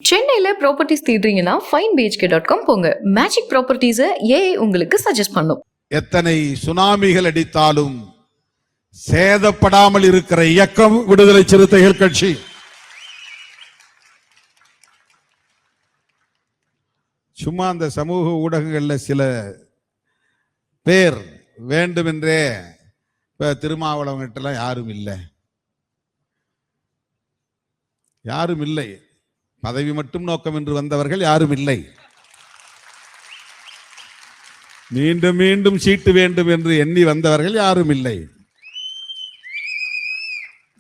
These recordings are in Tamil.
சென்னையில ப்ராப்பர்ட்டிஸ் தேடுறீங்கன்னா finebhk.com போங்க. மேஜிக் ப்ராப்பர்ட்டிஸை ஏஐ உங்களுக்கு சஜஸ்ட் பண்ணும். எத்தனை சுனாமிகள் அடித்தாலும் சேதப்படாமல் இருக்கிற இயக்கம் விடுதலை சிறுத்தைகள் கட்சி. சும்மா அந்த சமூக ஊடகங்கள்ல சில பேர் வேண்டுமென்றே திருமாவளவன்கிட்ட யாரும் இல்லை, பதவி மட்டும் நோக்கம் என்று வந்தவர்கள் யாரும் இல்லை. மீண்டும் மீண்டும் சீட்டு வேண்டும் என்று எண்ணி வந்தவர்கள் யாரும் இல்லை.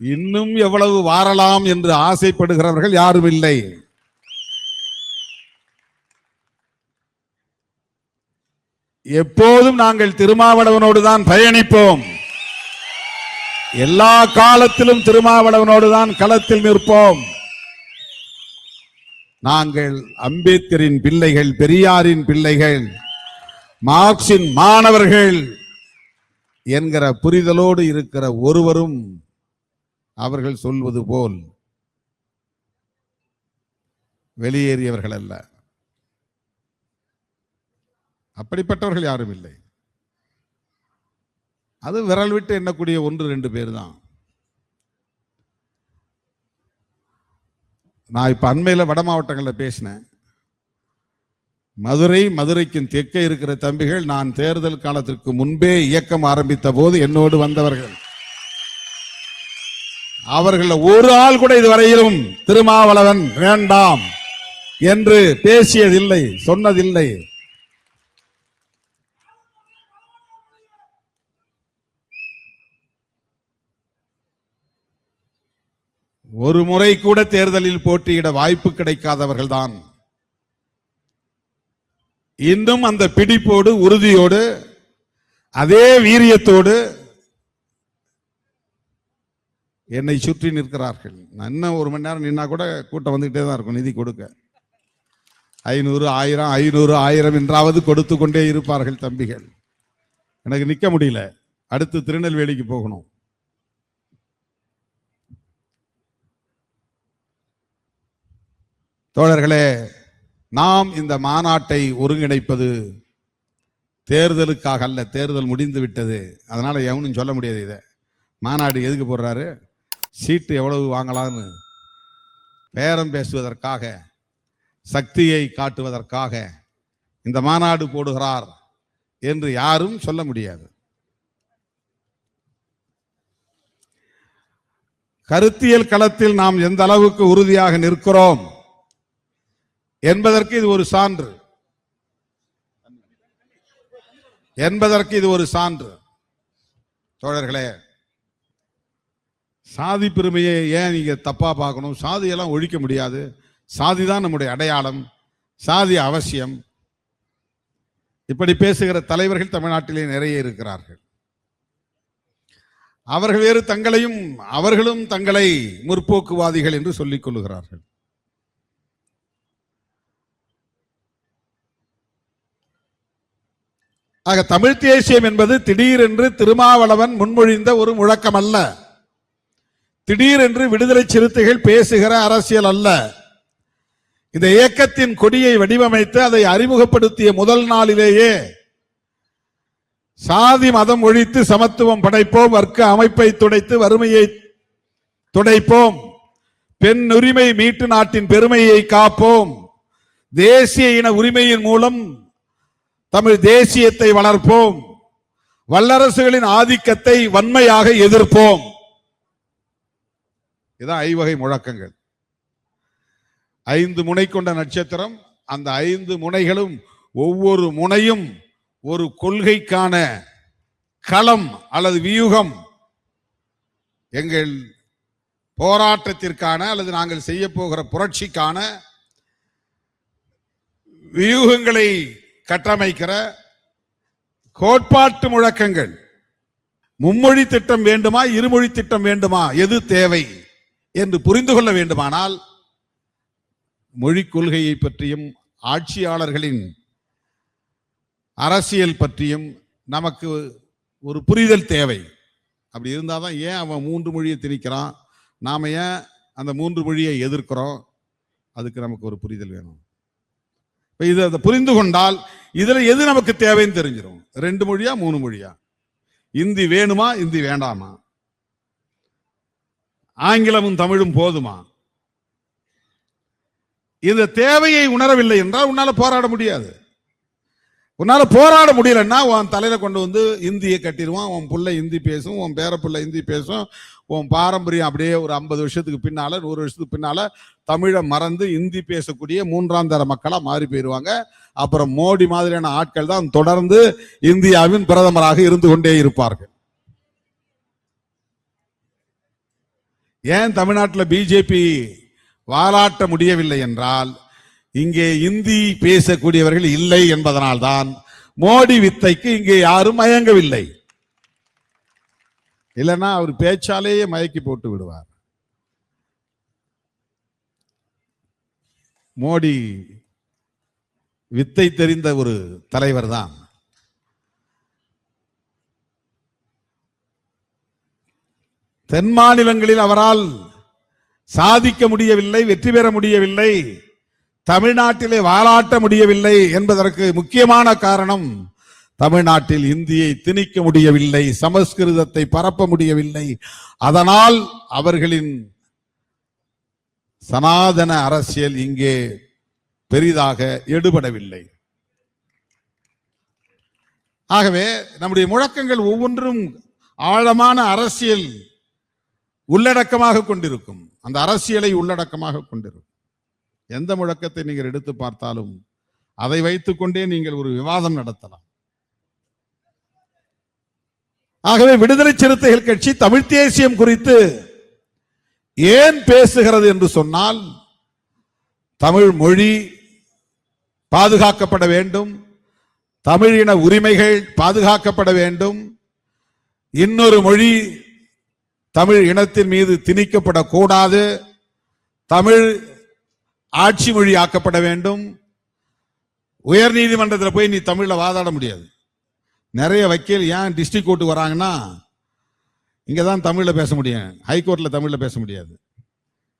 இன்னும் எவ்வளவு வாரலாம் என்று ஆசைப்படுகிறவர்கள் யாரும் இல்லை. எப்போதும் நாங்கள் திருமாவளவனோடு தான் பயணிப்போம். எல்லா காலத்திலும் திருமாவளவனோடு தான் களத்தில் நிற்போம். நாங்கள் அம்பேத்கரின் பிள்ளைகள், பெரியாரின் பிள்ளைகள், மார்க்சின் மாணவர்கள் என்கிற புரிதலோடு இருக்கிற ஒருவரும் அவர்கள் சொல்வது போல் வெளியேறியவர்கள் அல்ல. அப்படிப்பட்டவர்கள் யாரும் இல்லை. அது விரல் விட்டு எண்ணக்கூடிய 1-2 பேர் தான். நான் இப்ப அண்மையில வட மாவட்டங்களில் பேசினேன். மதுரைக்கு தெற்கே இருக்கிற தம்பிகள் நான் தேர்தல் காலத்திற்கு முன்பே இயக்கம் ஆரம்பித்த போது என்னோடு வந்தவர்கள். அவர்கள் ஒரு ஆள் கூட இதுவரையிலும் திருமாவளவன் வேண்டாம் என்று பேசியதில்லை, சொன்னதில்லை. ஒரு முறை கூட தேர்தலில் போட்டியிட வாய்ப்பு கிடைக்காதவர்கள் தான் இன்னும் அந்த பிடிப்போடு, உறுதியோடு, அதே வீரியத்தோடு என்னை சுற்றி நிற்கிறார்கள். நான் இன்னும் 1 மணி நேரம் நின்னா கூட கூட்டம் வந்துகிட்டே தான் இருக்கும். நிதி கொடுக்க 500, 1000, 500, 1000 என்றாவது கொடுத்து கொண்டே இருப்பார்கள் தம்பிகள். எனக்கு நிற்க முடியல. அடுத்து திருநெல்வேலிக்கு போகணும். தோழர்களே, நாம் இந்த மாநாட்டை ஒருங்கிணைப்பது தேர்தலுக்காக அல்ல. தேர்தல் முடிந்து விட்டது. அதனால எவனும் சொல்ல முடியாது. இதை மாநாடு எதுக்கு போடுறாரு, சீட்டு எவ்வளவு வாங்கலாம்னு பேரம் பேசுவதற்காக, சக்தியை காட்டுவதற்காக இந்த மாநாடு போடுகிறார் என்று யாரும் சொல்ல முடியாது. கருத்தியல் களத்தில் நாம் எந்த அளவுக்கு உறுதியாக நிற்கிறோம் என்பதற்கு இது ஒரு சான்று. தோழர்களே, சாதி பெருமையை ஏன் நீங்க தப்பா பார்க்கணும்? சாதியெல்லாம் ஒழிக்க முடியாது. சாதி தான் நம்முடைய அடையாளம், சாதி அவசியம். இப்படி பேசுகிற தலைவர்கள் தமிழ்நாட்டிலே நிறைய இருக்கிறார்கள். அவர்கள் வேறு அவர்களும் தங்களை முற்போக்குவாதிகள் என்று சொல்லிக் கொள்ளுகிறார்கள். ஆக தமிழ் தேசியம் என்பது திடீரென்று திருமாவளவன் முன்மொழிந்த ஒரு முழக்கம் அல்ல. திடீரென்று விடுதலை சிறுத்தைகள் பேசுகிற அரசியல் அல்ல. இந்த இயக்கத்தின் கொடியை வடிவமைத்து அதை அறிமுகப்படுத்திய முதல் நாளிலேயே சாதி மதம் ஒழித்து சமத்துவம் படைப்போம், வர்க்க அமைப்பை துடைத்து வறுமையை துடைப்போம், பெண் உரிமை மீட்டு நாட்டின் பெருமையை காப்போம், தேசிய இன உரிமையின் மூலம் தமிழ் தேசியத்தை வளர்ப்போம், வல்லரசுகளின் ஆதிக்கத்தை வன்மையாக எதிர்ப்போம். இதான் 5 வகை முழக்கங்கள். 5 முனை கொண்ட நட்சத்திரம். அந்த 5 முனைகளும் ஒவ்வொரு முனையும் ஒரு கொள்கைக்கான களம் அல்லது வியூகம். எங்கள் போராட்டத்திற்கான அல்லது நாங்கள் செய்ய போகிற புரட்சிக்கான வியூகங்களை கட்டமைக்கிற கோட்பாட்டு முழக்கங்கள். மும்மொழி திட்டம் வேண்டுமா, இருமொழி திட்டம் வேண்டுமா, எது தேவை என்று புரிந்து கொள்ள வேண்டுமானால் மொழி கொள்கையை பற்றியும் ஆட்சியாளர்களின் அரசியல் பற்றியும் நமக்கு ஒரு புரிதல் தேவை. அப்படி இருந்தால் தான் ஏன் அவன் 3 மொழியை திணிக்கிறான், நாம ஏன் அந்த 3 மொழியை எதிர்க்கிறோம், அதுக்கு நமக்கு ஒரு புரிதல் வேணும். இது அதை புரிந்து கொண்டால் இதுல எது நமக்கு தேவைன்னு தெரிஞ்சிடும். 2 மொழியா 3 மொழியா, இந்தி வேணுமா இந்தி வேண்டாமா, ஆங்கிலமும் தமிழும் போதுமா? இந்த தேவையை உணரவில்லை என்றால் உன்னால போராட முடியாது. உன்னால போராட முடியலன்னா உன் தலையில கொண்டு வந்து இந்தியை கட்டிடுவான். உன் புள்ள இந்தி பேசும், உன் பேர புள்ள இந்தி பேசும். உன் பாரம்பரியம் அப்படியே ஒரு 50 வருஷத்துக்கு பின்னால 100 வருஷத்துக்கு பின்னால தமிழை மறந்து இந்தி பேசக்கூடிய 3ஆம் தர மக்களா மாறி போயிடுவாங்க. அப்புறம் மோடி மாதிரியான ஆட்கள் தான் தொடர்ந்து இந்தியாவின் பிரதமராக இருந்து கொண்டே இருப்பார்கள். ஏன் தமிழ்நாட்டில் பிஜேபி வாலாட்ட முடியவில்லை என்றால் இங்கே இந்தி பேசக்கூடியவர்கள் இல்லை என்பதனால்தான். மோடி வித்தைக்கு இங்கே யாரும் மயங்கவில்லை. இல்லைன்னா அவர் பேச்சாலேயே மயக்கி போட்டு விடுவார். மோடி வித்தை தெரிந்த ஒரு தலைவர் தான். தென் மாநிலங்களில் அவரால் சாதிக்க முடியவில்லை, வெற்றி பெற முடியவில்லை, தமிழ்நாட்டிலே வாலாட்ட முடியவில்லை என்பதற்கு முக்கியமான காரணம் தமிழ்நாட்டில் இந்தியை திணிக்க முடியவில்லை, சமஸ்கிருதத்தை பரப்ப முடியவில்லை. அதனால் அவர்களின் சனாதன அரசியல் இங்கே பெரிதாக எடுபடவில்லை. ஆகவே நம்முடைய முழக்கங்கள் ஒவ்வொன்றும் ஆழமான அரசியல் உள்ளடக்கமாக கொண்டிருக்கும். அந்த அரசியலை உள்ளடக்கமாக கொண்டிருக்கும். எந்த முழக்கத்தை நீங்கள் எடுத்து பார்த்தாலும் அதை வைத்துக் கொண்டே நீங்கள் ஒரு விவாதம் நடத்தலாம். ஆகவே விடுதலை சிறுத்தைகள் கட்சி தமிழ் தேசியம் குறித்து ஏன் பேசுகிறது என்று சொன்னால், தமிழ் மொழி பாதுகாக்கப்பட வேண்டும், தமிழின உரிமைகள் பாதுகாக்கப்பட வேண்டும், இன்னொரு மொழி தமிழ் இனத்தின் மீது திணிக்கப்படக்கூடாது, தமிழ் ஆட்சி மொழி ஆக்கப்பட வேண்டும். உயர் நீதிமன்றத்தில் போய் நீ தமிழ்ல வாதாட முடியாது. நிறைய வக்கீல் ஏன் டிஸ்ட்ரிக்ட் கோர்ட்டு வராங்கன்னா இங்கதான் தமிழ்ல பேச முடியும், ஹைகோர்ட்ல தமிழ்ல பேச முடியாது.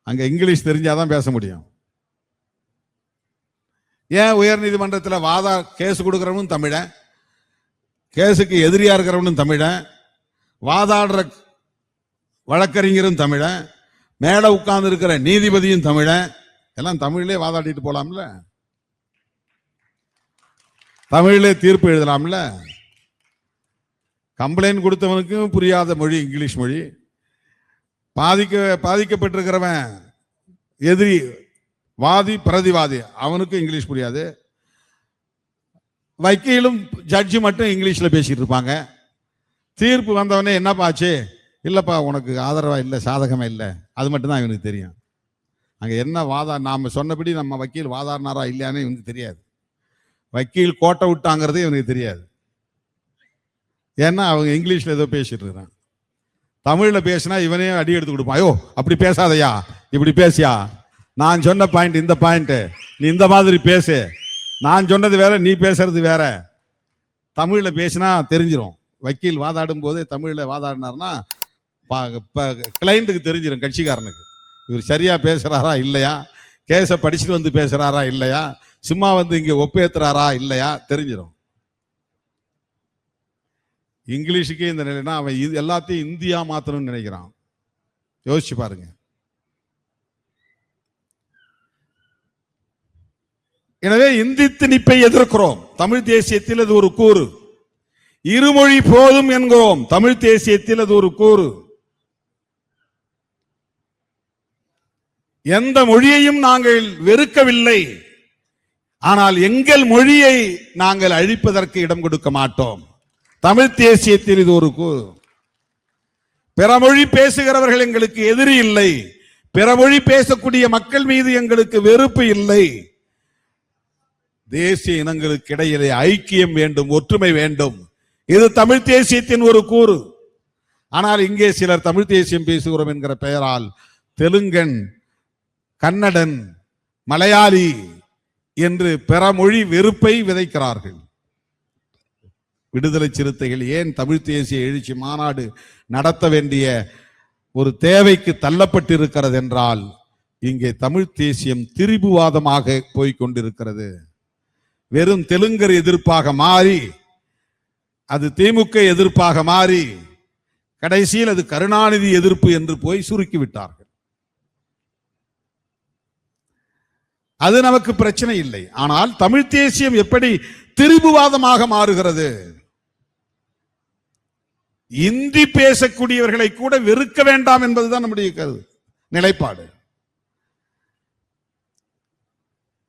அங்க இங்கிலீஷ் தெரிஞ்சாதான் பேச முடியும். ஏன் உயர் நீதிமன்றத்தில் கேஸ் கொடுக்கிறவனும் தமிழன், கேஸுக்கு எதிரியா இருக்கிறவனும் தமிழன், வாதாடுற வழக்கறிஞரும் தமிழன், மேல உட்கார்ந்து இருக்கிற நீதிபதியும் தமிழன், எல்லாம் தமிழிலே வாதாடிட்டு போலாம்ல, தமிழிலே தீர்ப்பு எழுதலாம்ல. கம்ப்ளைண்ட் கொடுத்தவனுக்கும் புரியாத மொழி இங்கிலீஷ் மொழி, பாதிக்கப்பட்டிருக்கிறவன் எதிரி வாதி பிரதிவாதி அவனுக்கும் இங்கிலீஷ் புரியாது, வக்கீலும் ஜட்ஜி மட்டும் இங்கிலீஷ்ல பேசிட்டு இருப்பாங்க. தீர்ப்பு வந்தவனே என்னப்பா ஆச்சு, இல்லப்பா உனக்கு ஆதரவா இல்லை, சாதகமா இல்லை, அது மட்டும்தான் இவனுக்கு தெரியும். அங்க என்ன நாம சொன்னபடி நம்ம வக்கீல் வாதாடினாரா இல்லையானே இவனுக்கு தெரியாது. வக்கீல் கோட்டை விட்டாங்கிறது இவனுக்கு தெரியாது. ஏன்னா அவங்க இங்கிலீஷ்ல ஏதோ பேசிட்டு இருக்கிறான். தமிழ்ல பேசினா இவனே அடி எடுத்து கொடுப்பான். ஐயோ அப்படி பேசாதையா, இப்படி பேசியா, நான் சொன்ன பாயிண்ட் இந்த பாயிண்ட், நீ இந்த மாதிரி பேசு, நான் சொன்னது வேற நீ பேசுறது வேற. தமிழ்ல பேசினா தெரிஞ்சிடும். வக்கீல் வாதாடும் போதே தமிழ்ல வாதாடினார்னா கிளைண்ட்டுக்கு தெரிஞ்சிடும், கட்சிக்காரனுக்கு இவர் சரியா பேசுறாரா இல்லையா, கேஸை படிச்சுட்டு வந்து பேசுறாரா இல்லையா, சும்மா வந்து இங்க ஒப்பேத்துறாரா இல்லையா தெரிஞ்சிடும். இங்கிலீஷுக்கே இந்த நிலைனா அவன் எல்லாத்தையும் இந்தியா மாத்தணும்னு நினைக்கிறான். யோசிச்சு பாருங்க. எனவே இந்தி திணிப்பை எதிர்க்கிறோம். தமிழ் தேசியத்தில் அது ஒரு கூறு. இருமொழி போதும் என்கிறோம். தமிழ் தேசியத்தில் அது ஒரு கூறு. எந்த மொழியையும் நாங்கள் வெறுக்கவில்லை, ஆனால் எங்கள் மொழியை நாங்கள் அழிப்பதற்கு இடம் கொடுக்க மாட்டோம். தமிழ் தேசியத்தில் இது ஒரு கூறு. பிற மொழி பேசுகிறவர்கள் எங்களுக்கு எதிரி இல்லை, பிற மொழி பேசக்கூடிய மக்கள் மீது எங்களுக்கு வெறுப்பு இல்லை. தேசிய இனங்களுக்கு இடையிலே ஐக்கியம் வேண்டும், ஒற்றுமை வேண்டும். இது தமிழ் தேசியத்தின் ஒரு கூறு. ஆனால் இங்கே சிலர் தமிழ் தேசியம் பேசுகிறோம் என்கிற பெயரால் தெலுங்கன், கன்னடன், மலையாளி என்று பிற மொழி வெறுப்பை விதைக்கிறார்கள். விடுதலை சிறுத்தைகள் ஏன் தமிழ் தேசிய எழுச்சி மாநாடு நடத்த வேண்டிய ஒரு தேவைக்கு தள்ளப்பட்டிருக்கிறது என்றால், இங்கே தமிழ் தேசியம் திரிபுவாதமாக போய்கொண்டிருக்கிறது. வெறும் தெலுங்கர் எதிர்ப்பாக மாறி, அது திமுக எதிர்ப்பாக மாறி, கடைசியில் அது கருணாநிதி எதிர்ப்பு என்று போய் சுருக்கிவிட்டார்கள். அது நமக்கு பிரச்சனை இல்லை. ஆனால் தமிழ் தேசியம் எப்படி திரிபுவாதமாக மாறுகிறது? இந்தி பேசக்கூடியவர்களை கூட வெறுக்க வேண்டாம் என்பதுதான் நம்முடைய நிலைப்பாடு.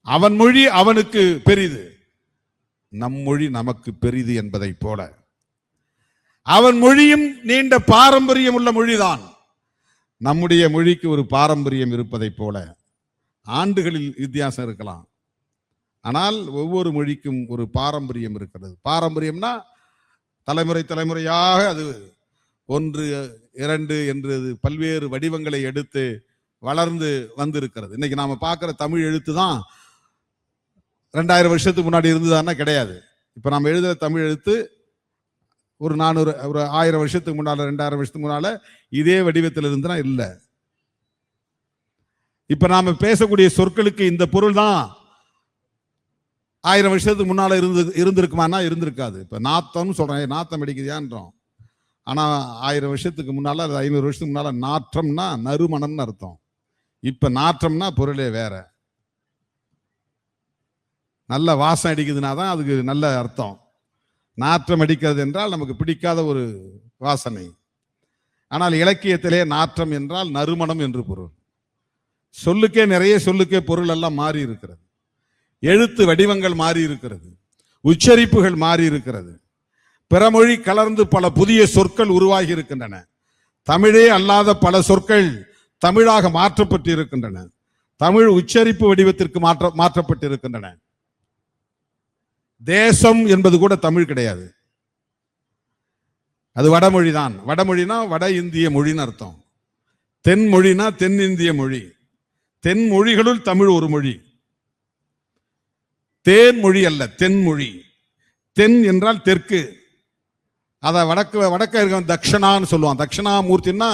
அவன் மொழி அவனுக்கு பெரிது, நம் மொழி நமக்கு பெரிது என்பதை போல, அவன் மொழியும் நீண்ட பாரம்பரியம் உள்ள மொழிதான், நம்முடைய மொழிக்கு ஒரு பாரம்பரியம் இருப்பதை போல. ஆண்டுகளில் வித்தியாசம் இருக்கலாம், ஆனால் ஒவ்வொரு மொழிக்கும் ஒரு பாரம்பரியம் இருக்கிறது. பாரம்பரியம்னா தலைமுறை தலைமுறையாக அது 1, 2 என்று பல்வேறு வடிவங்களை எடுத்து வளர்ந்து வந்திருக்கிறது. இன்னைக்கு நாம பார்க்கிற தமிழ் எழுத்து தான் 2000 வருஷத்துக்கு முன்னாடி இருந்ததுன்னா கிடையாது. இப்ப நம்ம எழுதுற தமிழ் எழுத்து ஒரு 1000 வருஷத்துக்கு முன்னால, 2000 வருஷத்துக்கு முன்னால இதே வடிவத்தில் இருந்துனா இல்ல. இப்ப நாம பேசக்கூடிய சொற்களுக்கு இந்த பொருள் தான் 1000 வருஷத்துக்கு முன்னால இருந்திருக்குமானா இருந்திருக்காது. இப்ப நாத்தம் சொல்றேன், நாத்தம் அடிக்குதியான்றோம். ஆனா 1000 வருஷத்துக்கு முன்னால, 500 வருஷத்துக்கு முன்னால நாற்றம்னா நறுமணம்னு அர்த்தம். இப்ப நாற்றம்னா பொருளே வேற. நல்ல வாசம் அடிக்குதுன்னா தான் அதுக்கு நல்ல அர்த்தம். நாற்றம் அடிக்கிறது என்றால் நமக்கு பிடிக்காத ஒரு வாசனை. ஆனால் இலக்கியத்திலே நாற்றம் என்றால் நறுமணம் என்று பொருள். சொல்லுக்கே நிறைய சொல்லுக்கே பொருள் எல்லாம் மாறி இருக்கிறது. எழுத்து வடிவங்கள் மாறி இருக்கிறது, உச்சரிப்புகள் மாறி இருக்கிறது, பிறமொழி கலர்ந்து பல புதிய சொற்கள் உருவாகி இருக்கின்றன. தமிழே அல்லாத பல சொற்கள் தமிழாக மாற்றப்பட்டு இருக்கின்றன. தமிழ் உச்சரிப்பு வடிவத்திற்கு மாற்றப்பட்டு இருக்கின்றன. தேசம் என்பது கூட தமிழ் கிடையாது, அது வடமொழி தான். வடமொழினா வட இந்திய மொழின்னு அர்த்தம். தென்மொழினா தென்னிந்திய மொழி. தென் மொழிகளுள் தமிழ் ஒரு மொழி. தேன்மொழி அல்ல, தென்மொழி. தென் என்றால் தெற்கு. அத வடக்க இருக்க தக்ஷணான்னு சொல்லுவான். தட்சிணாமூர்த்தின்னா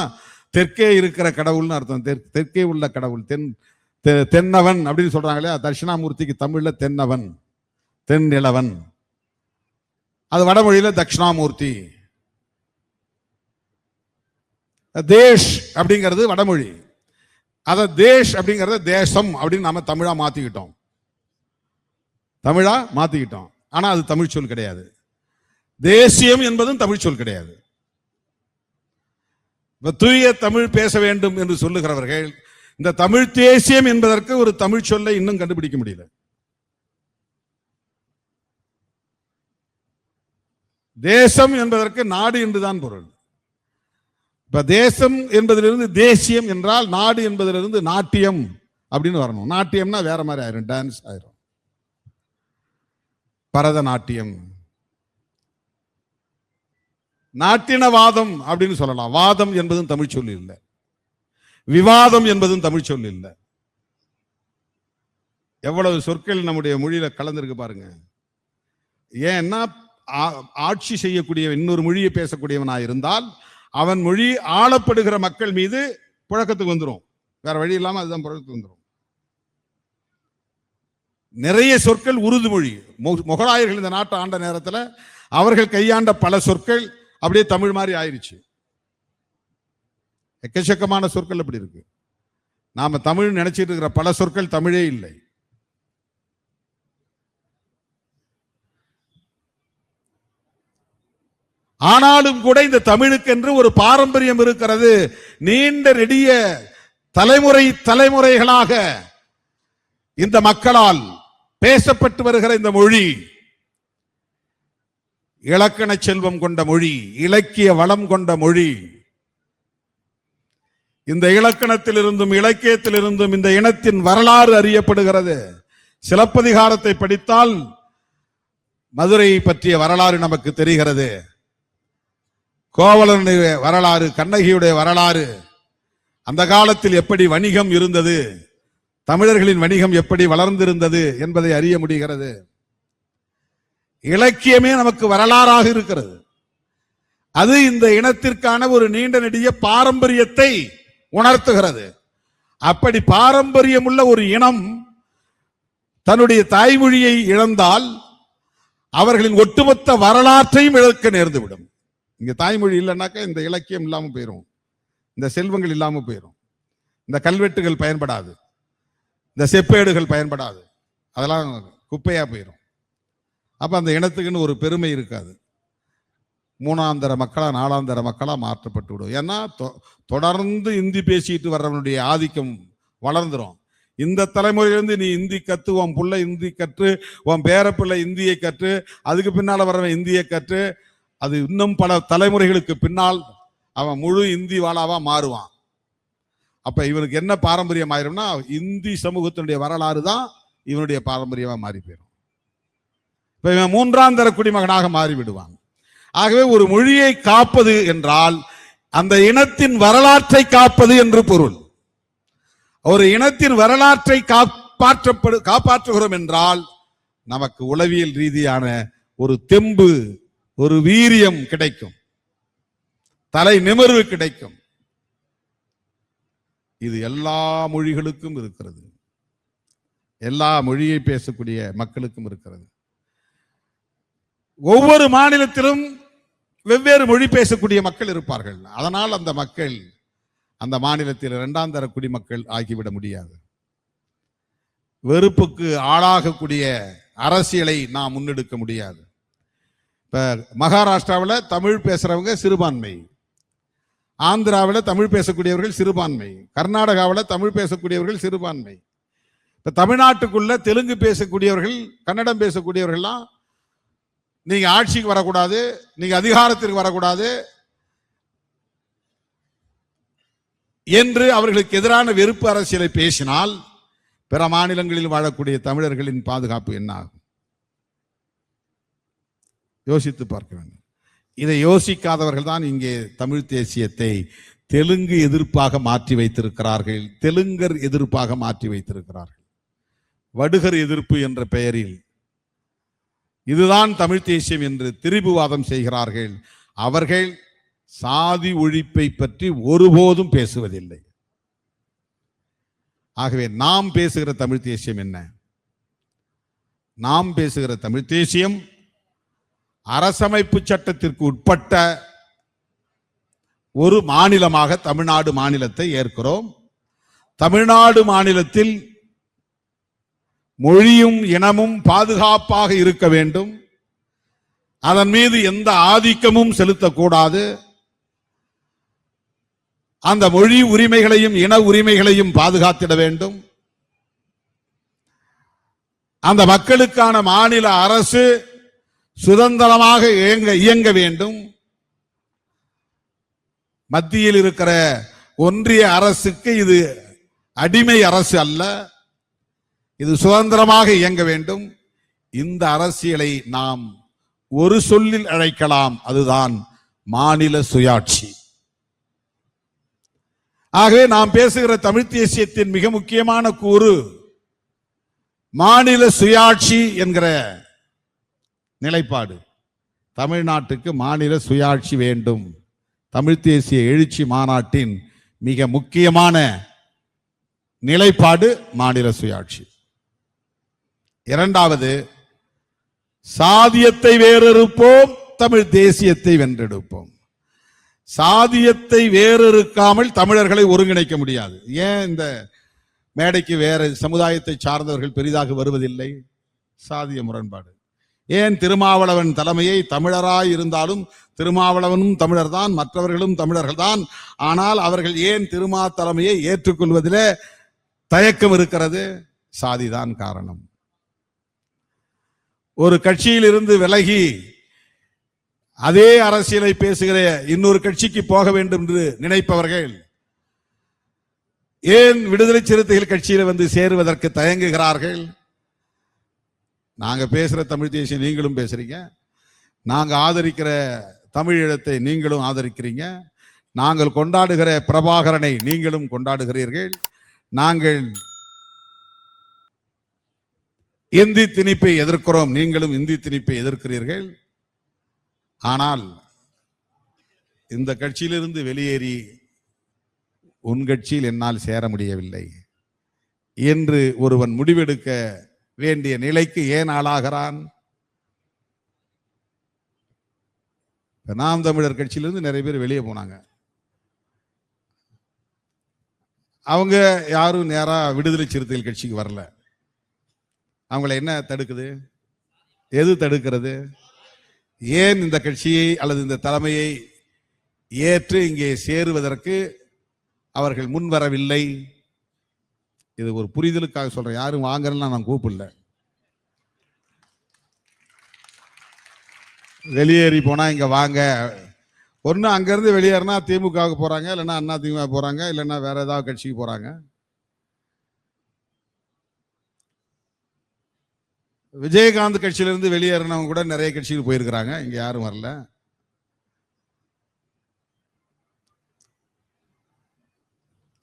தெற்கே இருக்கிற கடவுள்னு அர்த்தம். தெற்கே உள்ள கடவுள். தென்னவன் அப்படின்னு சொல்றாங்க இல்லையா, தட்சிணாமூர்த்திக்கு தமிழ்ல தென்னவன், தென் இளவன். அது வடமொழியில தட்சிணாமூர்த்தி. தேஷ் அப்படிங்கிறது வடமொழி. அத தேஷ் அப்படிங்கறத தேசம் அப்படின்னு நாம தமிழா மாத்திக்கிட்டோம். ஆனா அது தமிழ் சொல் கிடையாது. தேசியம் என்பதும் தமிழ் சொல் கிடையாது. தூய தமிழ் பேச வேண்டும் என்று சொல்லுகிறவர்கள் இந்த தமிழ் தேசியம் என்பதற்கு ஒரு தமிழ் சொல்லை இன்னும் கண்டுபிடிக்க முடியல. தேசம் என்பதற்கு நாடு என்றுதான் பொருள். இப்ப தேசம் என்பதிலிருந்து தேசியம் என்றால் நாடு என்பதிலிருந்து நாட்டியம் அப்படின்னு வரணும். நாட்டியம்னா வேற மாதிரி ஆயிரும், டான்ஸ் ஆயிரும். பரதநாட்டியம், நாட்டினவாதம் அப்படின்னு சொல்லலாம். வாதம் என்பதும் தமிழ் சொல் இல்லை, விவாதம் என்பதும் தமிழ் சொல் இல்லை. எவ்வளவு சொற்கள் நம்முடைய மொழியில கலந்திருக்கு பாருங்க. ஏன்னா ஆட்சி செய்யக்கூடிய இன்னொரு மொழியை பேசக்கூடியவனா இருந்தால் அவன் மொழி ஆளப்படுகிற மக்கள் மீது புழக்கத்துக்கு வந்துடும். வேற வழி இல்லாம அதுதான் புழக்கத்துக்கு வந்துடும். நிறைய சொற்கள் உருது மொழி. முகலாயர்கள் இந்த நாட்டை ஆண்ட நேரத்தில் அவர்கள் கையாண்ட பல சொற்கள் அப்படியே தமிழ் மாதிரி ஆயிடுச்சு. எக்கச்சக்கமான சொற்கள் அப்படி இருக்கு. நாம தமிழ் நினைச்சிட்டு இருக்கிற பல சொற்கள் தமிழே இல்லை. ஆனாலும் கூட இந்த தமிழுக்கென்று ஒரு பாரம்பரியம் இருக்கிறது. நீண்ட நெடிய தலைமுறைகளாக இந்த மக்களால் பேசப்பட்டு வருகிற இந்த மொழி இலக்கண செல்வம் கொண்ட மொழி, இலக்கிய வளம் கொண்ட மொழி. இந்த இலக்கணத்திலிருந்தும் இலக்கியத்திலிருந்தும் இந்த இனத்தின் வரலாறு அறியப்படுகிறது. சிலப்பதிகாரத்தை படித்தால் மதுரையை பற்றிய வரலாறு நமக்கு தெரிகிறது. கோவலனுடைய வரலாறு, கண்ணகியுடைய வரலாறு, அந்த காலத்தில் எப்படி வணிகம் இருந்தது, தமிழர்களின் வணிகம் எப்படி வளர்ந்திருந்தது என்பதை அறிய முடிகிறது. இலக்கியமே நமக்கு வரலாறாக இருக்கிறது. அது இந்த இனத்திற்கான ஒரு நீண்ட நெடிய பாரம்பரியத்தை உணர்த்துகிறது. அப்படி பாரம்பரியமுள்ள ஒரு இனம் தன்னுடைய தாய்மொழியை இழந்தால் அவர்களின் ஒட்டுமொத்த வரலாற்றையும் இழக்க நேர்ந்துவிடும். இங்க தாய்மொழி இல்லைன்னாக்கா இந்த இலக்கியம் இல்லாம போயிடும், இந்த செல்வங்கள் இல்லாம போயிடும், இந்த கல்வெட்டுகள் பயன்படாது, இந்த செப்பேடுகள் பயன்படாது, அதெல்லாம் குப்பையா போயிடும். அப்ப அந்த இனத்துக்குன்னு ஒரு பெருமை இருக்காது. மூணாந்தர மக்களா நாலாந்தர மக்களா மாற்றப்பட்டு விடும். ஏன்னா தொடர்ந்து இந்தி பேசிட்டு வர்றவனுடைய ஆதிக்கம் வளர்ந்துரும். இந்த தலைமுறையிலிருந்து நீ இந்தி கற்று, உன் புள்ள இந்தி கற்று, உன் பேரப்பிள்ளை இந்தியை கற்று, அதுக்கு பின்னால வர்றவன் இந்தியை கற்று, அது இன்னும் பல தலைமுறைகளுக்கு பின்னால் அவன் முழு இந்தி வாழாவா மாறுவான். அப்ப இவனுக்கு என்ன பாரம்பரியம் ஆயிரும்னா இந்தி சமூகத்தினுடைய வரலாறு தான் இவனுடைய பாரம்பரியமா மாறி போயிடும். இப்ப இவன் மூன்றாம் தர குடிமகனாக மாறிவிடுவான். ஆகவே ஒரு மொழியை காப்பது என்றால் அந்த இனத்தின் வரலாற்றை காப்பது என்று பொருள். ஒரு இனத்தின் வரலாற்றை காப்பாற்றுகிறோம் என்றால் நமக்கு உளவியல் ரீதியான ஒரு தெம்பு, ஒரு வீரியம் கிடைக்கும், தலை நிமிர்வு கிடைக்கும். இது எல்லா மொழிகளுக்கும் இருக்கிறது, எல்லா மொழியை பேசக்கூடிய மக்களுக்கும் இருக்கிறது. ஒவ்வொரு மாநிலத்திலும் வெவ்வேறு மொழி பேசக்கூடிய மக்கள் இருப்பார்கள். அதனால் அந்த மக்கள் அந்த மாநிலத்தில் இரண்டாம் தர குடிமக்கள் ஆகிவிட முடியாது. வெறுப்புக்கு ஆளாகக்கூடிய அரசியலை நாம் முன்னெடுக்க முடியாது. இப்ப மகாராஷ்டிராவில் தமிழ் பேசுறவங்க சிறுபான்மை, ஆந்திராவில் தமிழ் பேசக்கூடியவர்கள் சிறுபான்மை, கர்நாடகாவில் தமிழ் பேசக்கூடியவர்கள் சிறுபான்மை. இப்ப தமிழ்நாட்டுக்குள்ள தெலுங்கு பேசக்கூடியவர்கள், கன்னடம் பேசக்கூடியவர்கள்லாம் நீங்க ஆட்சிக்கு வரக்கூடாது, நீங்க அதிகாரத்திற்கு வரக்கூடாது என்று அவர்களுக்கு எதிரான வெறுப்பு அரசியலை பேசினால் பிற மாநிலங்களில் வாழக்கூடிய தமிழர்களின் பாதுகாப்பு என்ன ஆகும்? யோசித்து பார்க்க வேண்டும். இதை யோசிக்காதவர்கள் தான் இங்கே தமிழ் தேசியத்தை தெலுங்கு எதிர்ப்பாக மாற்றி வைத்திருக்கிறார்கள், தெலுங்கர் எதிர்ப்பாக மாற்றி வைத்திருக்கிறார்கள். வடுகர் எதிர்ப்பு என்ற பெயரில் இதுதான் தமிழ் தேசியம் என்று திரிபுவாதம் செய்கிறார்கள். அவர்கள் சாதி ஒழிப்பை பற்றி ஒருபோதும் பேசுவதில்லை. ஆகவே நாம் பேசுகிற தமிழ் தேசியம் என்ன? நாம் பேசுகிற தமிழ் தேசியம் அரசமைப்பு சட்டத்திற்கு உட்பட்ட ஒரு மாநிலமாக தமிழ்நாடு மாநிலத்தை ஏற்கிறோம். தமிழ்நாடு மாநிலத்தில் மொழியும் இனமும் பாதுகாப்பாக இருக்க வேண்டும். அதன் மீது எந்த ஆதிக்கமும் செலுத்தக்கூடாது. அந்த மொழி உரிமைகளையும் இன உரிமைகளையும் பாதுகாத்திட வேண்டும். அந்த மக்களுக்கான மாநில அரசு சுதந்திரமாக இயங்க வேண்டும். மத்தியில் இருக்கிற ஒன்றிய அரசுக்கு இது அடிமை அரசு அல்ல, இது சுதந்திரமாக இயங்க வேண்டும். இந்த அரசியலை நாம் ஒரு சொல்லில் அழைக்கலாம், அதுதான் மாநில சுயாட்சி. ஆகவே நாம் பேசுகிற தமிழ் தேசியத்தின் மிக முக்கியமான கூறு மாநில சுயாட்சி என்கிற நிலைப்பாடு. தமிழ்நாட்டுக்கு மாநில சுயாட்சி வேண்டும். தமிழ் தேசிய எழுச்சி மாநாட்டின் மிக முக்கியமான நிலைப்பாடு மாநில சுயாட்சி. இரண்டாவது, சாதியத்தை வேறறுப்போம், தமிழ் தேசியத்தை வென்றெடுப்போம். சாதியத்தை வேறறுக்காமல் தமிழர்களை ஒருங்கிணைக்க முடியாது. ஏன் இந்த மேடைக்கு வேற சமுதாயத்தை சார்ந்தவர்கள் பெரிதாக வருவதில்லை? சாதிய முரண்பாடு. ஏன் திருமாவளவன் தலைமையை தமிழராய் இருந்தாலும் திருமாவளவனும் தமிழர் தான், மற்றவர்களும் தமிழர்கள் தான், ஆனால் அவர்கள் ஏன் திருமா தலைமையை ஏற்றுக்கொள்வதிலே தயக்கம் இருக்கிறது? சாதிதான் காரணம். ஒரு கட்சியில் இருந்து விலகி அதே அரசியலை பேசுகிற இன்னொரு கட்சிக்கு போக வேண்டும் என்று நினைப்பவர்கள் ஏன் விடுதலை சிறுத்தைகள் கட்சியில் வந்து சேருவதற்கு தயங்குகிறார்கள்? நாங்க பேசுற தமிழ் தேசியம் நீங்களும் பேசுறீங்க, நாங்க ஆதரிக்கிற தமிழீழத்தை நீங்களும் ஆதரிக்கிறீங்க, நாங்கள் கொண்டாடுகிற பிரபாகரனை நீங்களும் கொண்டாடுகிறீர்கள், நாங்கள் இந்தி திணிப்பை எதிர்க்கிறோம், நீங்களும் இந்தி திணிப்பை எதிர்க்கிறீர்கள். ஆனால் இந்த கட்சியிலிருந்து வெளியேறி உன் கட்சியில் என்னால் சேர முடியவில்லை என்று ஒருவன் முடிவெடுக்க வேண்டிய நிலைக்கு ஏன் ஆளாகிறான்? நாம் தமிழர் கட்சியிலிருந்து நிறைய பேர் வெளியே போனாங்க. அவங்க யாரும் நேரா விடுதலை சிறுத்தைகள் கட்சிக்கு வரல. அவங்கள என்ன தடுக்குது? எது தடுக்கிறது? ஏன் இந்த கட்சியை அல்லது இந்த தலைமையை ஏற்று இங்கே சேருவதற்கு அவர்கள் முன்வரவில்லை? இது ஒரு புரிதலுக்காக சொல்றேன். யாரும் வாங்கறேன்னு நான் கூப்பிடல. வெளியேறி போனா இங்க வாங்க. ஒன்று அங்கிருந்து வெளியேறினா திமுகவுக்கு போறாங்க, இல்லைன்னா அண்ணா திமுக போறாங்க, இல்லைன்னா வேற ஏதாவது கட்சிக்கு போறாங்க. விஜயகாந்த் கட்சியிலிருந்து வெளியேறினவங்க கூட நிறைய கட்சிக்கு போயிருக்கிறாங்க. இங்க யாரும் வரல.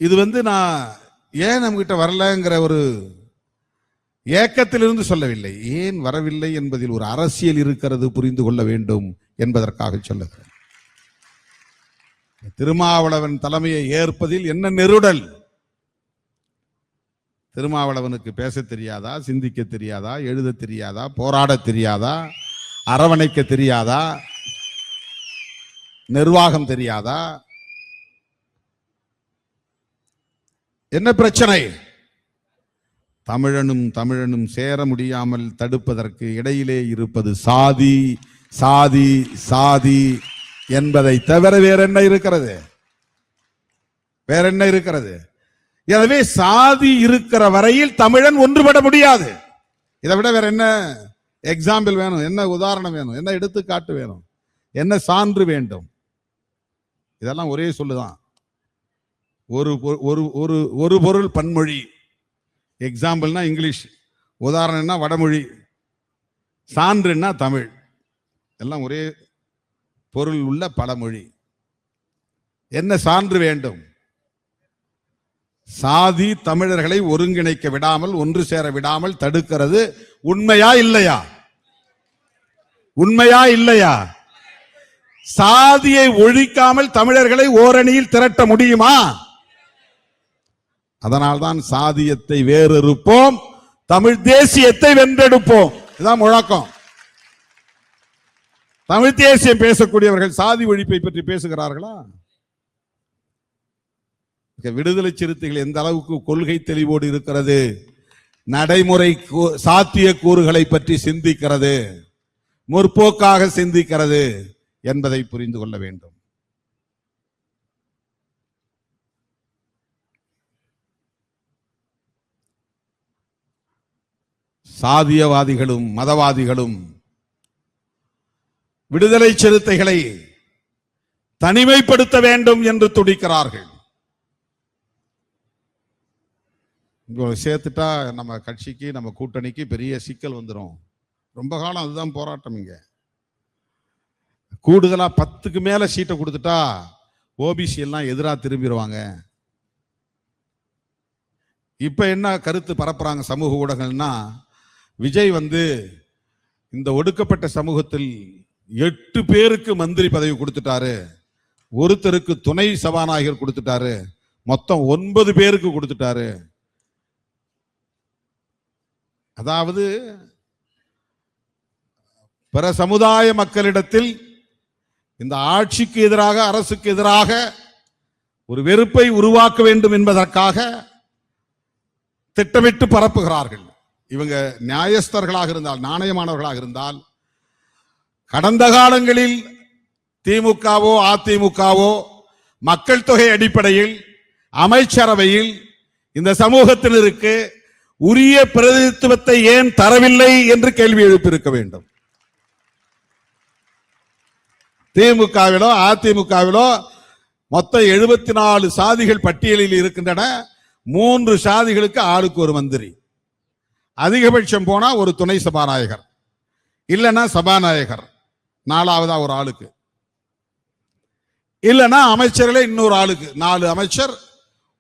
இது நான் ஏன் நம்மகிட்ட வரலங்கிற ஒரு ஏக்கத்திலிருந்து சொல்லவில்லை. ஏன் வரவில்லை என்பதில் ஒரு அரசியல் இருக்கிறது, புரிந்து கொள்ள வேண்டும் என்பதற்காக சொல்லுகிறேன். திருமாவளவன் தலைமையை ஏற்பதில் என்ன நெருடல்? திருமாவளவனுக்கு பேச தெரியாதா? சிந்திக்க தெரியாதா? எழுத தெரியாதா? போராட தெரியாதா? அரவணைக்க தெரியாதா? நிர்வாகம் தெரியாதா? என்ன பிரச்சனை? தமிழனும் சேர முடியாமல் தடுப்பதற்கு இடையிலே இருப்பது சாதி சாதி சாதி என்பதை தவிர வேற என்ன இருக்கிறது? வேற என்ன இருக்கிறது? எனவே சாதி இருக்கிற வரையில் தமிழன் ஒன்றுபட முடியாது. இதை விட வேற என்ன எக்ஸாம்பிள் வேணும்? என்ன உதாரணம் வேணும்? என்ன எடுத்துக்காட்டு வேணும்? என்ன சான்று வேண்டும்? இதெல்லாம் ஒரே சொல்லுதான். ஒரு பொருள் பன்மொழி. எக்ஸாம்பிள்னா இங்கிலீஷ், உதாரணம்னா வடமொழி, சான்றுன்னா தமிழ். எல்லாம் ஒரே பொருள் உள்ள பழமொழி. என்ன சான்று வேண்டும்? சாதி தமிழர்களை ஒருங்கிணைக்க விடாமல், ஒன்று சேர விடாமல் தடுக்கிறது. உண்மையா இல்லையா? உண்மையா இல்லையா? சாதியை ஒழிக்காமல் தமிழர்களை ஓரணியில் திரட்ட முடியுமா? அதனால்தான் சாதியத்தை வேறறுப்போம், தமிழ் தேசியத்தை வென்றெடுப்போம். இதுதான் முழக்கம். தமிழ் தேசியம் பேசக்கூடியவர்கள் சாதி ஒழிப்பை பற்றி பேசுகிறார்களா? விடுதலை சிறுத்தைகள் எந்த அளவுக்கு கொள்கை தெளிவோடு இருக்கிறது, நடைமுறை சாத்திய கூறுகளை பற்றி சிந்திக்கிறது, முற்போக்காக சிந்திக்கிறது என்பதை புரிந்து கொள்ள வேண்டும். சாதியவாதிகளும் மதவாதிகளும் விடுதலை சிறுத்தைகளை தனிமைப்படுத்த வேண்டும் என்று துடிக்கிறார்கள். சேர்த்துட்டா நம்ம கட்சிக்கு, நம்ம கூட்டணிக்கு பெரிய சிக்கல் வந்துடும். ரொம்ப காலம் அதுதான் போராட்டம். இங்க கூடுதலா 10க்கு மேல சீட்டை கொடுத்துட்டா ஓபிசி எல்லாம் எதிராக திரும்பிடுவாங்க. இப்ப என்ன கருத்து பரப்புறாங்க சமூக ஊடகங்கள்னா, விஜய் இந்த ஒடுக்கப்பட்ட சமூகத்தில் 8 பேருக்கு மந்திரி பதவி கொடுத்துட்டாரு, ஒருத்தருக்கு துணை சபாநாயகர் கொடுத்துட்டாரு, மொத்தம் 9 பேருக்கு கொடுத்துட்டாரு. அதாவது பிற சமுதாய மக்களிடத்தில் இந்த ஆட்சிக்கு எதிராக, அரசுக்கு எதிராக ஒரு வெறுப்பை உருவாக்க வேண்டும் என்பதற்காக திட்டமிட்டு பரப்புகிறார்கள். இவங்க நியாயஸ்தர்களாக இருந்தால், நாணயமானவர்களாக இருந்தால், கடந்த காலங்களில் திமுகவோ அதிமுகவோ மக்கள் தொகை அடிப்படையில் அமைச்சரவையில் இந்த சமூகத்தினருக்கு உரிய பிரதிநிதித்துவத்தை ஏன் தரவில்லை என்று கேள்வி எழுப்பியிருக்க வேண்டும். திமுகவிலோ அதிமுகவிலோ மொத்தம் 74 சாதிகள் பட்டியலில் இருக்கின்றன. 3 சாதிகளுக்கு ஆளுக்கு ஒரு மந்திரி, அதிகபட்சம் போனா ஒரு துணை சபாநாயகர், இல்லைன்னா சபாநாயகர் 4வதா ஒரு ஆளுக்கு, இல்லைன்னா அமைச்சர்களே இன்னொரு ஆளுக்கு 4 அமைச்சர்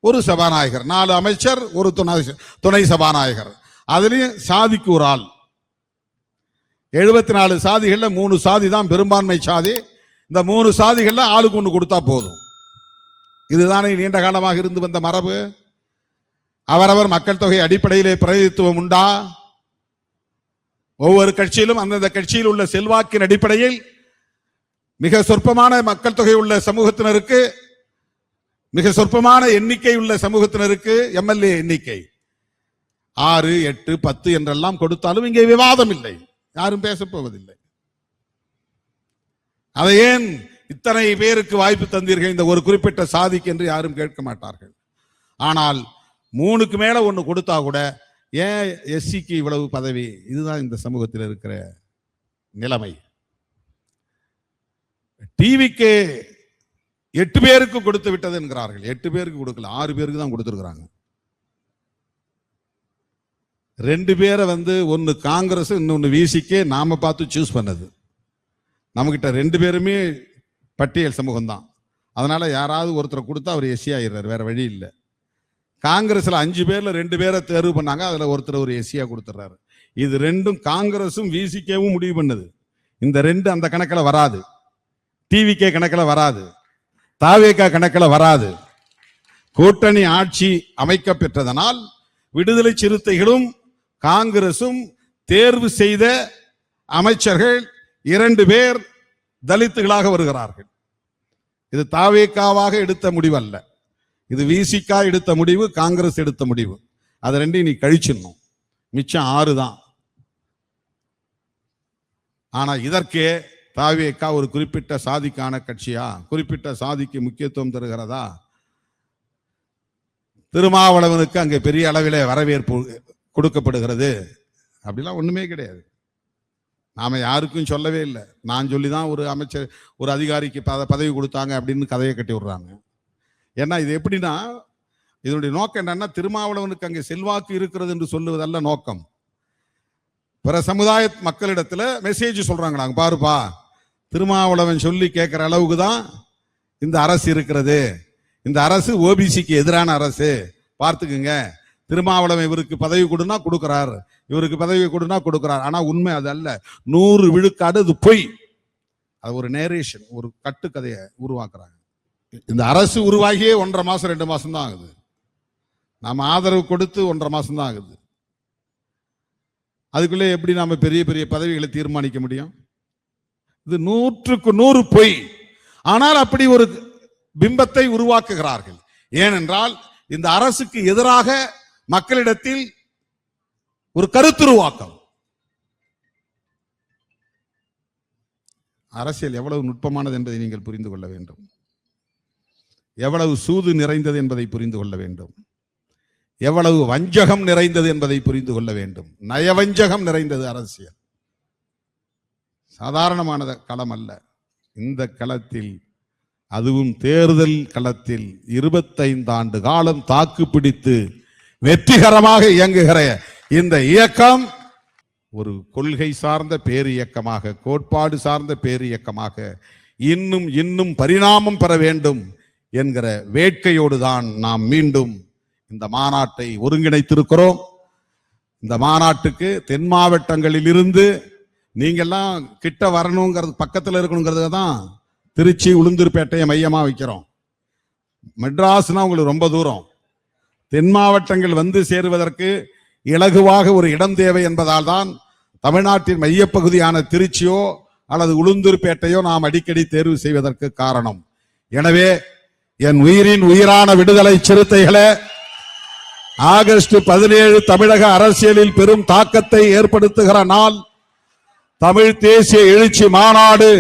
ஒரு சபாநாயகர், 4 அமைச்சர் ஒரு துணை சபாநாயகர், அதுலயும் சாதிக்கு ஒரு ஆள். 74 சாதிகள்ல 3 சாதி தான் பெரும்பான்மை சாதி. இந்த 3 சாதிகள்ல ஆளுக்கு ஒன்று கொடுத்தா போதும். இதுதானே நீண்ட காலமாக இருந்து வந்த மரபு. அவரவர் மக்கள் தொகை அடிப்படையிலே பிரதிநிதித்துவம் உண்டா? ஒவ்வொரு கட்சியிலும் அந்தந்த கட்சியில் உள்ள செல்வாக்கின் அடிப்படையில் மிக சொற்பமான மக்கள் தொகை உள்ள சமூகத்தினருக்கு, மிக சொற்பமான எண்ணிக்கை உள்ள சமூகத்தினருக்கு எம்எல்ஏ எண்ணிக்கை 6, 8, 10 என்றெல்லாம் கொடுத்தாலும் இங்கே விவாதம் இல்லை, யாரும் பேசப் போவதில்லை. அதை ஏன் இத்தனை பேருக்கு வாய்ப்பு தந்தீர்கள் இந்த ஒரு குறிப்பிட்ட சாதிக்கு என்று யாரும் கேட்க மாட்டார்கள். ஆனால் 3க்கு மேல 1 கொடுத்தா கூட ஏன் எஸ்சிக்கு இவ்வளவு பதவி? இதுதான் இந்த சமூகத்தில் இருக்கிற நிலைமை. டிவிக்கு 8 பேருக்கு கொடுத்து விட்டது என்கிறார்கள். 8 பேருக்கு கொடுக்கல, 6 பேருக்கு தான் கொடுத்துருக்காங்க. 2 பேரை ஒன்னு காங்கிரஸ், இன்னொன்னு விசிக்கு நாம பார்த்து சூஸ் பண்ணது. நம்மகிட்ட 2 பேருமே பட்டியல் சமூகம் தான். அதனால யாராவது ஒருத்தரை கொடுத்தா அவர் எஸ்சி ஆயிடுறாரு, வேற வழி இல்லை. காங்கிரஸ்ல 5 பேர்ல 2 பேரை தேர்வு பண்ணாங்க, அதுல ஒருத்தர் ஒரு எஸ்சியா கொடுத்துறாரு. இது ரெண்டும் காங்கிரஸும் விசிகேவும் முடிவு பண்ணது. இந்த 2 அந்த கணக்கில் வராது, டிவிகே கணக்கில் வராது, தாவேகா கணக்கில் வராது. கூட்டணி ஆட்சி அமைக்க பெற்றதனால் விடுதலை சிறுத்தைகளும் காங்கிரசும் தேர்வு செய்த அமைச்சர்கள் 2 பேர் தலித்துகளாக வருகிறார்கள். இது தாவேகாவாக எடுத்த முடிவு அல்ல, இது விசிகா எடுத்த முடிவு, காங்கிரஸ் எடுத்த முடிவு. அது 2 நீ கழிச்சிடணும், மிச்சம் 6 தான். ஆனா இதற்கே தாவேகா ஒரு குறிப்பிட்ட சாதிக்கான கட்சியா? குறிப்பிட்ட சாதிக்கு முக்கியத்துவம் தருகிறதா? திருமாவளவனுக்கு அங்கே பெரிய அளவிலே வரவேற்பு கொடுக்கப்படுகிறது அப்படிலாம் ஒண்ணுமே கிடையாது. நாம யாருக்கும் சொல்லவே இல்லை. நான் சொல்லிதான் ஒரு அமைச்சர், ஒரு அதிகாரிக்கு பதவி கொடுத்தாங்க அப்படின்னு கதையை கட்டி விடுறாங்க. ஏன்னா இது எப்படின்னா, இதனுடைய நோக்கம் என்னன்னா, திருமாவளவனுக்கு அங்கே செல்வாக்கு இருக்கிறது என்று சொல்லுவதல்ல நோக்கம். பிற சமுதாய மக்களிடத்துல மெசேஜ் சொல்றாங்களாங்க, பாருப்பா திருமாவளவன் சொல்லி கேட்கிற அளவுக்கு தான் இந்த அரசு இருக்கிறது, இந்த அரசு ஓபிசிக்கு எதிரான அரசு, பார்த்துக்குங்க. திருமாவளவன் இவருக்கு பதவி கொடுனா கொடுக்கிறார், இவருக்கு பதவி கொடுனா கொடுக்கிறார். ஆனா உண்மை அது அல்ல, 100 விழுக்காடு அது பொய். அது ஒரு நேரேஷன், ஒரு கட்டுக்கதையை உருவாக்குறாங்க. இந்த அரசு உருவாகியே 1.5 மாசம் 2 மாசம் தான் ஆகுது. நாம ஆதரவு கொடுத்து 1.5 மாசம் தான் ஆகுது. அதுக்குள்ளே எப்படி நாம பெரிய பெரிய பதவிகளை தீர்மானிக்க முடியும்? இது 100க்கு 100 பொய். ஆனால் அப்படி ஒரு பிம்பத்தை உருவாக்குகிறார்கள். ஏனென்றால் இந்த அரசுக்கு எதிராக மக்களிடத்தில் ஒரு கருத்துருவாக்கம். அரசியல் எவ்வளவு நுட்பமானது என்பதை நீங்கள் புரிந்து கொள்ள வேண்டும். எவ்வளவு சூது நிறைந்தது என்பதை புரிந்து கொள்ள வேண்டும். எவ்வளவு வஞ்சகம் நிறைந்தது என்பதை புரிந்து கொள்ள வேண்டும். நயவஞ்சகம் நிறைந்தது அரசியல். சாதாரணமான களம் அல்ல. இந்த களத்தில், அதுவும் தேர்தல் களத்தில் 25 ஆண்டு காலம் தாக்கு பிடித்து வெற்றிகரமாக இயங்குகிற இந்த இயக்கம் ஒரு கொள்கை சார்ந்த பேர் இயக்கமாக, கோட்பாடு சார்ந்த பேர் இயக்கமாக இன்னும் இன்னும் பரிணாமம் பெற வேண்டும் என்கிற வேட்கையோடு தான் நாம் மீண்டும் இந்த மாநாட்டை ஒருங்கிணைத்திருக்கிறோம். இந்த மாநாட்டுக்கு தென் மாவட்டங்களில் இருந்து நீங்கெல்லாம் கிட்ட வரணுங்கிறது, பக்கத்தில் இருக்கணுங்கிறது தான் திருச்சி உளுந்தூர்பேட்டையை மையமா வைக்கிறோம். மெட்ராஸ்னா உங்களுக்கு ரொம்ப தூரம். தென் மாவட்டங்கள் வந்து சேருவதற்கு இலகுவாக ஒரு இடம் தேவை என்பதால் தான் தமிழ்நாட்டின் மையப்பகுதியான திருச்சியோ அல்லது உளுந்தூர்பேட்டையோ நாம் அடிக்கடி தேர்வு செய்வதற்கு காரணம். எனவே என் உயிரின் உயிரான விடுதலை சிறுத்தைகளே, ஆகஸ்ட் 17 தமிழக அரசியலில் பெரும் தாக்கத்தை ஏற்படுத்துகிற நாள். தமிழ் தேசிய எழுச்சி மாநாடு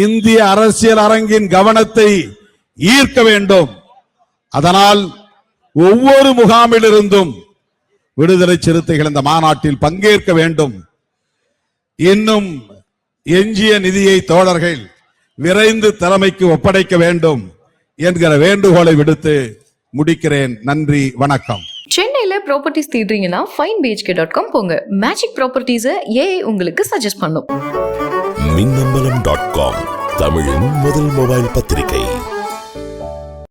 இந்திய அரசியல் அரங்கின் கவனத்தை ஈர்க்க வேண்டும். அதனால் ஒவ்வொரு முகாமிலிருந்தும் விடுதலை சிறுத்தைகள் இந்த மாநாட்டில் பங்கேற்க வேண்டும். இன்னும் எஞ்சிய நிதியை தோழர்கள் விரைந்து தலைமைக்கு ஒப்படைக்க வேண்டும் என்கிற வேண்டுகோளை விடுத்து முடிக்கிறேன். நன்றி, வணக்கம். சென்னையில ப்ராப்பர்ட்டிஸ் தேடுறீங்கன்னா finebhk.com போங்க. மேஜிக் ப்ராப்பர்ட்டிஸை ஏஐ உங்களுக்கு சஜஸ்ட் பண்ணும். மின்னம்பலம்.com, தமிழின் முதல் மொபைல் பத்திரிகை.